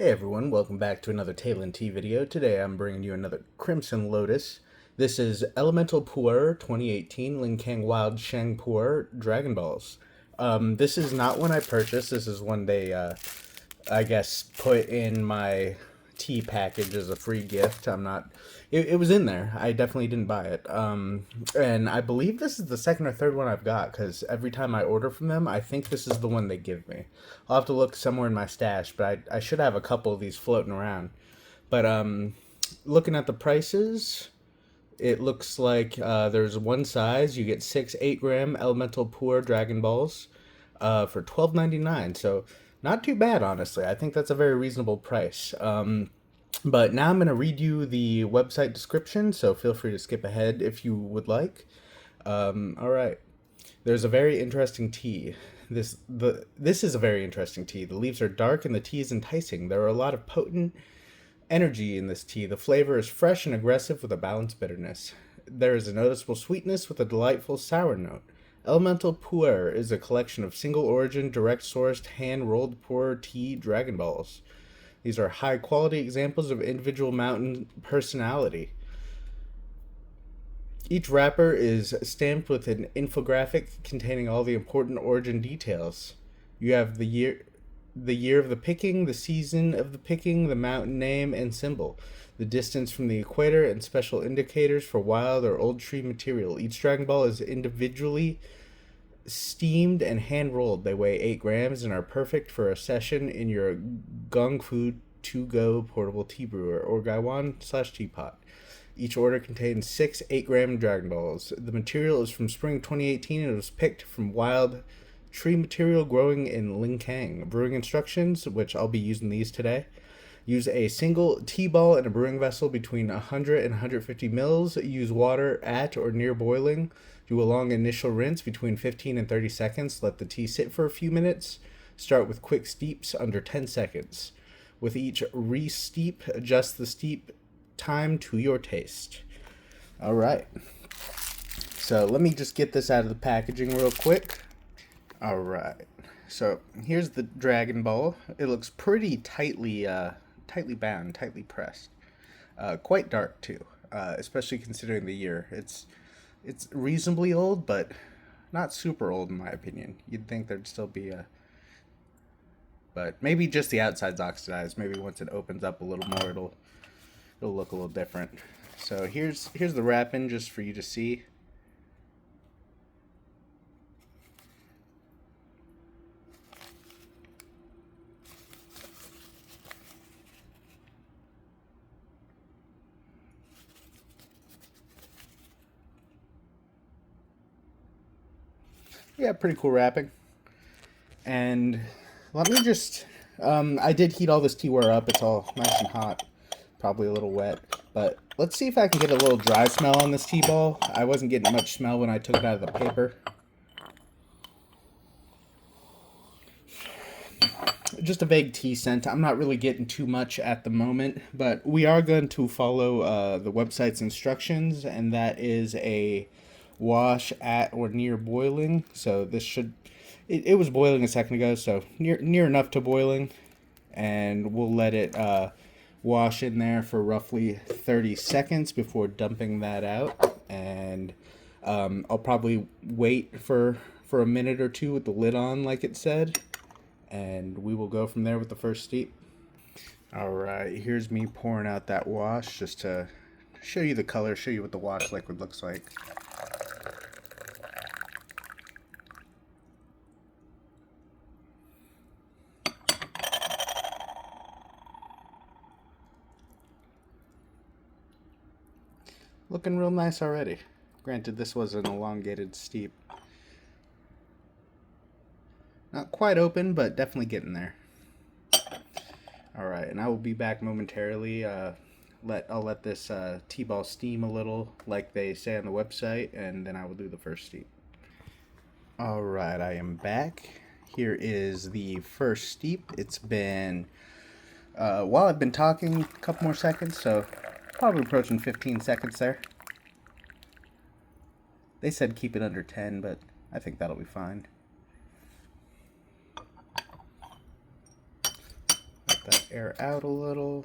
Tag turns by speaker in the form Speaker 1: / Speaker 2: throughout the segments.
Speaker 1: Hey everyone, welcome back to another Talon Tea video. Today I'm bringing you another Crimson Lotus. This is Elemental Puerh 2018 Lincang Wild Sheng Puerh Dragon Balls. This is not one I purchased. This is one they, I guess, put in my tea package as a free gift. It was in there. I definitely didn't buy it. And I believe this is the second or third one I've got, because every time I order from them, I think this is the one they give me. I'll have to look somewhere in my stash, but I should have a couple of these floating around. But looking at the prices, it looks like there's one size. You get 6 8-gram Elemental Puerh Dragon Balls for $12.99. So not too bad, honestly. I think that's a very reasonable price. But now I'm going to read you the website description, so feel free to skip ahead if you would like. All right. There's a very interesting tea. This is a very interesting tea. The leaves are dark and the tea is enticing. There are a lot of potent energy in this tea. The flavor is fresh and aggressive with a balanced bitterness. There is a noticeable sweetness with a delightful sour note. Elemental Puerh is a collection of single origin, direct sourced, hand rolled puerh tea Dragon Balls. These are high quality examples of individual mountain personality. Each wrapper is stamped with an infographic containing all the important origin details. You have the year of the picking, the season of the picking, the mountain name and symbol, the distance from the equator, and special indicators for wild or old tree material. Each Dragon Ball is individually steamed and hand rolled. They weigh 8 grams and are perfect for a session in your Gong Fu to go portable tea brewer or Gaiwan/teapot. Each order contains 6 8-gram Dragon Balls. The material is from spring 2018 and it was picked from wild tree material growing in Lincang. Brewing instructions, which I'll be using these today. Use a single tea ball in a brewing vessel between 100 and 150 mils. Use water at or near boiling. Do a long initial rinse between 15 and 30 seconds. Let the tea sit for a few minutes. Start with quick steeps under 10 seconds. With each re-steep, adjust the steep time to your taste. All right. So let me just get this out of the packaging real quick. All right. So here's the Dragon Ball. It looks pretty tightly bound, tightly pressed. Quite dark too, especially considering the year. It's reasonably old, but not super old in my opinion. You'd think there'd still be but maybe just the outside's oxidized. Maybe once it opens up a little more, it'll look a little different. So here's the wrapping just for you to see. Yeah, pretty cool wrapping. And let me just, I did heat all this teaware up. It's all nice and hot, probably a little wet. But let's see if I can get a little dry smell on this tea ball. I wasn't getting much smell when I took it out of the paper. Just a vague tea scent. I'm not really getting too much at the moment, but we are going to follow the website's instructions, and that is a wash at or near boiling. So this should, it was boiling a second ago, so near enough to boiling, and we'll let it wash in there for roughly 30 seconds before dumping that out. And I'll probably wait for a minute or two with the lid on like it said, and we will go from there with the first steep. All right, here's me pouring out that wash just to show you the color, show you what the wash liquid looks like. Looking real nice already. Granted, this was an elongated steep. Not quite open, but definitely getting there. Alright, and I will be back momentarily. I'll let this tea ball steam a little, like they say on the website, and then I will do the first steep. Alright, I am back. Here is the first steep. It's been, while I've been talking, a couple more seconds, so probably approaching 15 seconds there. They said keep it under 10, but I think that'll be fine. that air out a little.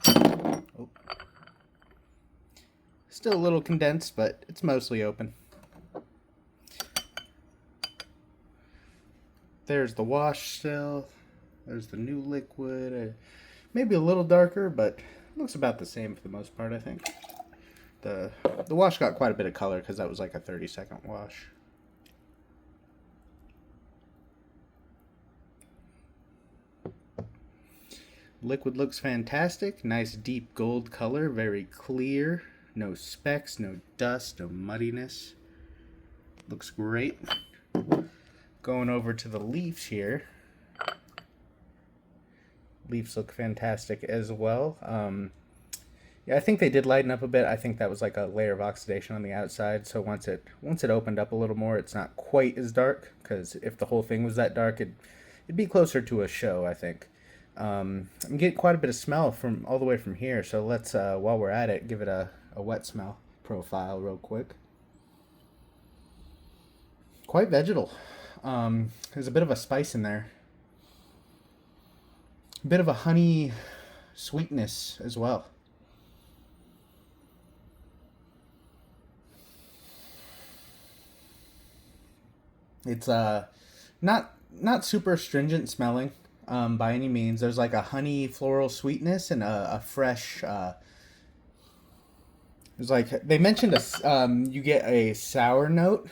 Speaker 1: Oh. Still a little condensed, but it's mostly open. There's the wash still. There's the new liquid. Maybe a little darker, but looks about the same for the most part, I think. The wash got quite a bit of color because that was like a 30-second wash. Liquid looks fantastic. Nice deep gold color, very clear. No specks, no dust, no muddiness. Looks great. Going over to the leaves here. Leaves look fantastic as well. Yeah, I think they did lighten up a bit. I think that was like a layer of oxidation on the outside. So once it opened up a little more, it's not quite as dark. Because if the whole thing was that dark, it'd be closer to a show, I think. I'm getting quite a bit of smell from all the way from here. So let's, while we're at it, give it a wet smell profile real quick. Quite vegetal. There's a bit of a spice in there. A bit of a honey sweetness as well. It's not super astringent smelling by any means. There's like a honey floral sweetness and a fresh. It's like they mentioned you get a sour note.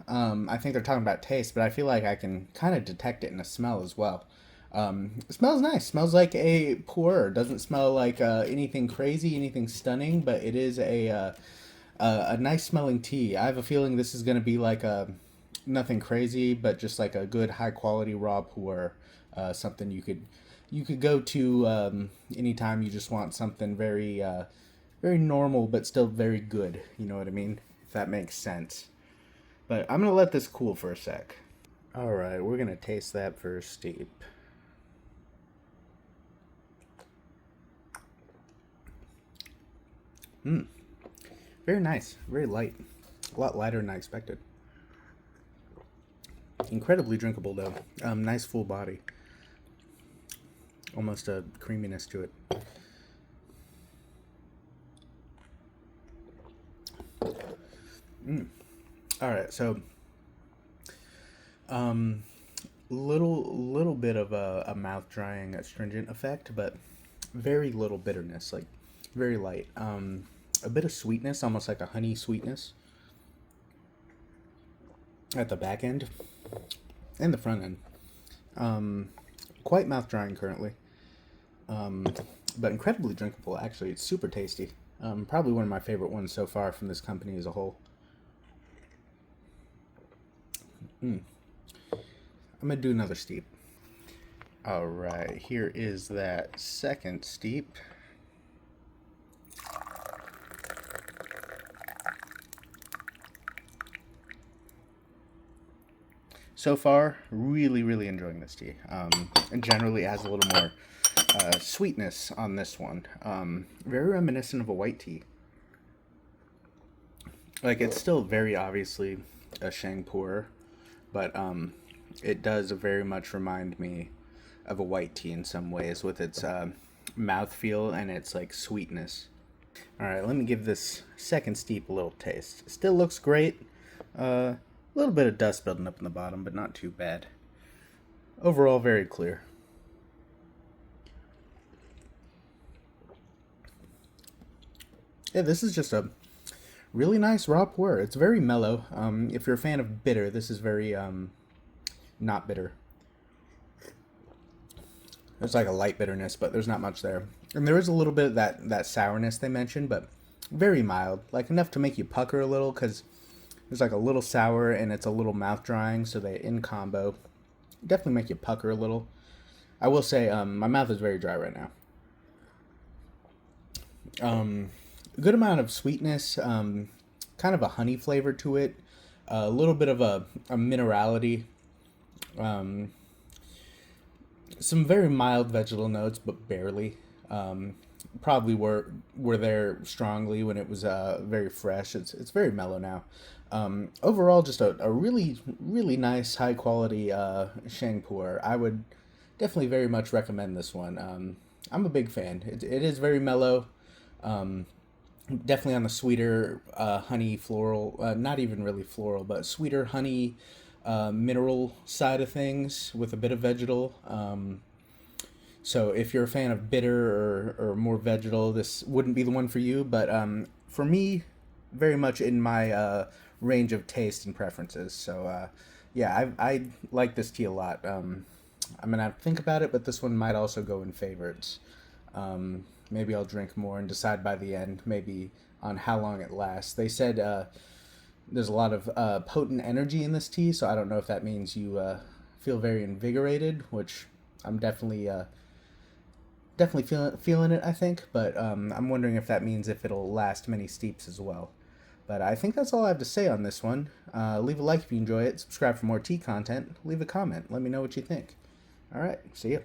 Speaker 1: I think they're talking about taste, but I feel like I can kind of detect it in the smell as well. It smells nice. Smells like a Puerh. Doesn't smell like anything crazy, anything stunning, but it is a nice smelling tea. I have a feeling this is going to be like nothing crazy, but just like a good high quality raw Puerh. Something you could go to anytime you just want something very very normal but still very good. You know what I mean? If that makes sense. But I'm gonna let this cool for a sec. All right, we're gonna taste that first steep. Very nice, very light, a lot lighter than I expected. Incredibly drinkable though. Nice full body. Almost a creaminess to it. All right, so little bit of a mouth drying astringent effect, but very little bitterness, like very light. A bit of sweetness, almost like a honey sweetness at the back end and the front end. Quite mouth drying currently, but incredibly drinkable. Actually, it's super tasty. Probably one of my favorite ones so far from this company as a whole. I'm gonna do another steep. All right, here is that second steep. So far, really enjoying this tea. And generally it has a little more sweetness on this one. Very reminiscent of a white tea. Like, it's still very obviously a Sheng Puerh, but it does very much remind me of a white tea in some ways with its mouthfeel and its like sweetness. All right, let me give this second steep a little taste. Still looks great. A little bit of dust building up in the bottom, but not too bad. Overall, very clear. Yeah, this is just a really nice raw Puerh. It's very mellow. If you're a fan of bitter, this is very not bitter. There's like a light bitterness, but there's not much there. And there is a little bit of that sourness they mentioned, but very mild. Like enough to make you pucker a little, because there's like a little sour and it's a little mouth drying, so they in combo definitely make you pucker a little. I will say my mouth is very dry right now. A good amount of sweetness, kind of a honey flavor to it, a little bit of a minerality, some very mild vegetal notes, but barely. Probably were there strongly when it was very fresh. It's very mellow now. Overall, just a really nice high quality Sheng Puerh. I would definitely very much recommend this one. I'm a big fan. It is very mellow. Um, Definitely on the sweeter honey floral, not even really floral, but sweeter honey mineral side of things with a bit of vegetal. So if you're a fan of bitter or more vegetal, this wouldn't be the one for you. But for me, very much in my range of taste and preferences. So yeah, I like this tea a lot. I'm gonna have to think about it, but this one might also go in favorites. Maybe I'll drink more and decide by the end, maybe on how long it lasts. They said there's a lot of potent energy in this tea, so I don't know if that means you feel very invigorated, which I'm definitely feeling it. I think, but I'm wondering if that means if it'll last many steeps as well. But I think that's all I have to say on this one. Leave a like if you enjoy it. Subscribe for more tea content. Leave a comment. Let me know what you think. All right. See ya.